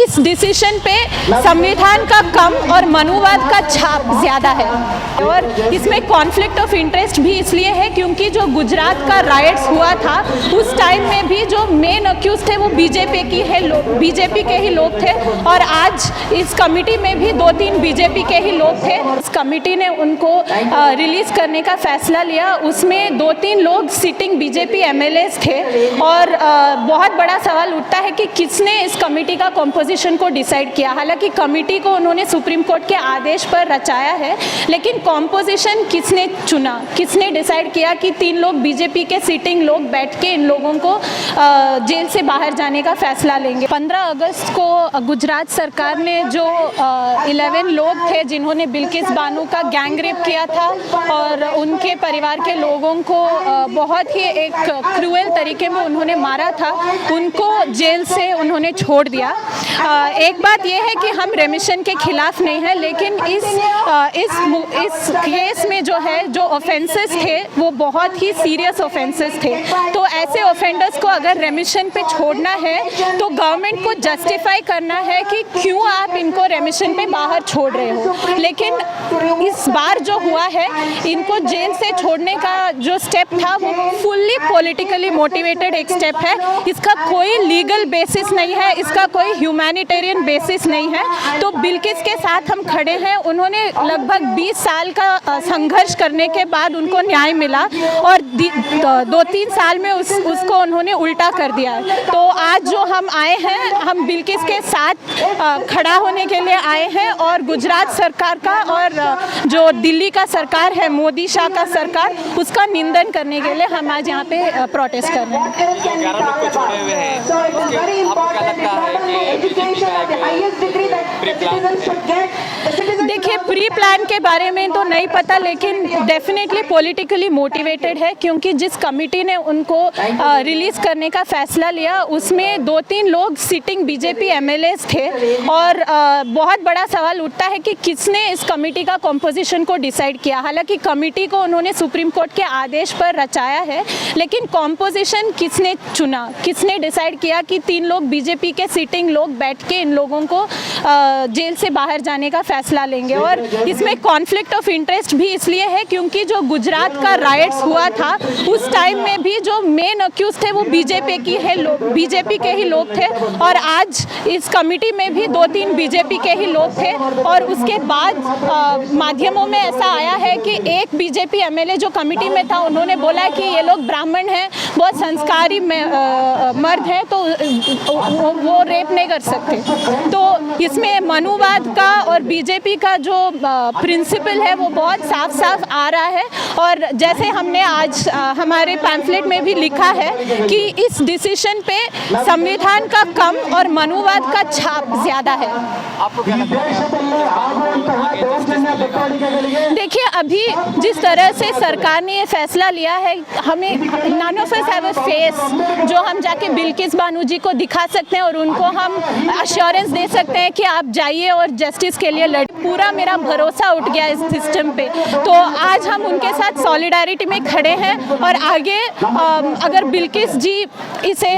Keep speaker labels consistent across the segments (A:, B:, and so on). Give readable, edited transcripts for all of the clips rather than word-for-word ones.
A: इस डिसीजन पे संविधान का कम और मनुवाद का छाप ज़्यादा है। और इसमें कॉन्फ्लिक्ट ऑफ इंटरेस्ट भी इसलिए है क्योंकि जो गुजरात का राइट्स हुआ था उस टाइम में भी जो मेन अक्यूज थे वो बीजेपी के ही लोग थे, और आज इस कमेटी में भी 2-3 बीजेपी के ही लोग थे। इस कमेटी ने उनको रिलीज़ करने का फैसला लिया। उसमें 2-3 लोग सिटिंग बीजेपी एमएलएस थे, और बहुत बड़ा सवाल उठता है कि किसने इस कमेटी का कॉम्पोजिशन को डिसाइड किया। हालांकि कमेटी को उन्होंने सुप्रीम कोर्ट के आदेश पर रचाया है, लेकिन कॉम्पोजिशन किसने चुना, किसने डिसाइड किया कि 3 लोग बीजेपी के सिटिंग लोग बैठ के इन लोगों को जेल से बाहर जाने का फैसला लेंगे। 15 अगस्त को गुजरात सरकार ने जो 11 लोग थे जिन्होंने बिल्किस बानो का गैंग रेप किया था और उनके परिवार के लोगों को बहुत ही एक क्रूएल तरीके में उन्होंने मारा था, उनको जेल से उन्होंने छोड़ दिया। एक बात यह है कि हम रेमिशन के खिलाफ नहीं है, लेकिन इस केस में जो ऑफेंसेस थे वो बहुत ही सीरियस ऑफेंसेस थे। तो ऐसे ऑफेंडर्स को अगर रेमिशन पे छोड़ना है तो गवर्नमेंट को जस्टिफाई करना है कि क्यों आप इनको रेमिशन पे बाहर छोड़ रहे हो। लेकिन इस बार जो हुआ है, इनको जेल से छोड़ने का जो स्टेप था वो फुल्ली पॉलिटिकली मोटिवेटेड एक स्टेप है। इसका कोई लीगल बेसिस नहीं है, इसका कोई ह्यूमैनिटेरियन बेसिस नहीं है। तो बिल्किस के साथ हम खड़े हैं। उन्होंने लगभग 20 साल का संघर्ष करने के बाद उनको न्याय मिला, और 2-3 साल में उसको उन्होंने उल्टा कर दिया है। तो आज जो हम आए हैं, हम बिल्किस के साथ खड़ा होने के लिए आए हैं, और गुजरात सरकार का और जो दिल्ली का सरकार है, मोदी शाह का सरकार, उसका निंदन करने के लिए हम आज यहाँ पे प्रोटेस्ट कर रहे हैं।
B: 11 लोग को छोड़े हुए हैं, आपको क्या लगता है कि
A: देखिए, प्री प्लान के बारे में तो नहीं पता, लेकिन डेफिनेटली पॉलिटिकली मोटिवेटेड है, क्योंकि जिस कमेटी ने उनको रिलीज़ करने का फैसला लिया उसमें 2-3 लोग सिटिंग बीजेपी एमएलएस थे, और बहुत बड़ा सवाल उठता है कि किसने इस कमेटी का कॉम्पोजिशन को डिसाइड किया। हालांकि कमेटी को उन्होंने सुप्रीम कोर्ट के आदेश पर रचाया है, लेकिन कॉम्पोजिशन किसने चुना, किसने डिसाइड किया कि 3 लोग बीजेपी के सिटिंग लोग बैठ के इन लोगों को जेल से बाहर जाने का फैसला लेंगे। और इसमें कॉन्फ्लिक्ट ऑफ इंटरेस्ट भी इसलिए है क्योंकि जो गुजरात का राइट्स हुआ था उस टाइम में भी जो मेन अक्यूज थे वो बीजेपी के ही लोग थे, और आज इस कमेटी में भी 2-3 बीजेपी के ही लोग थे। और उसके बाद माध्यमों में ऐसा आया है कि एक बीजेपी एमएलए जो कमेटी में था, उन्होंने बोला कि ये लोग ब्राह्मण हैं, बहुत संस्कारी मर्द हैं, तो वो रेप नहीं कर सकते। तो इसमें मनुवाद का और बीजेपी का जो प्रिंसिपल है वो बहुत साफ आ रहा है। और जैसे हमने आज हमारे पैम्फलेट में भी लिखा है कि इस डिसीजन पे संविधान का कम और मनुवाद का छाप ज़्यादा है।
B: आपको क्या लगता है?
A: देखिए, अभी जिस तरह से सरकार ने ये फैसला लिया है, हमें none of us have a face जो हम जाके बिल्किस बानो जी को दिखा सकते हैं और उनको हम अश्योरेंस दे सकते हैं कि आप जाइए और जस्टिस के लिए लड़िए। पूरा मेरा भरोसा उठ गया इस सिस्टम पे। तो आज हम उनके साथ सॉलिडारिटी में खड़े हैं, और आगे अगर बिल्किस जी इसे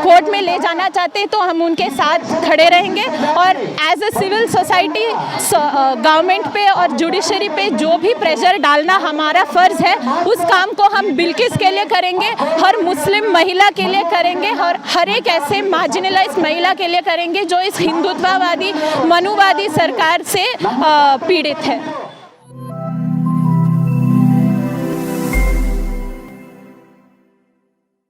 A: कोर्ट में ले जाना चाहते हैं तो हम उनके साथ खड़े रहेंगे। और as a civil society government पे और जुडिशरी पे जो भी प्रेशर डालना हमारा फ़र्ज़ है, उस काम को हम बिल्किस के लिए करेंगे, हर मुस्लिम महिला के लिए करेंगे, और हर एक ऐसे मार्जिनलाइज्ड महिला के लिए करेंगे जो इस हिंदुत्ववादी मनुवादी सरकार से पीड़ित है।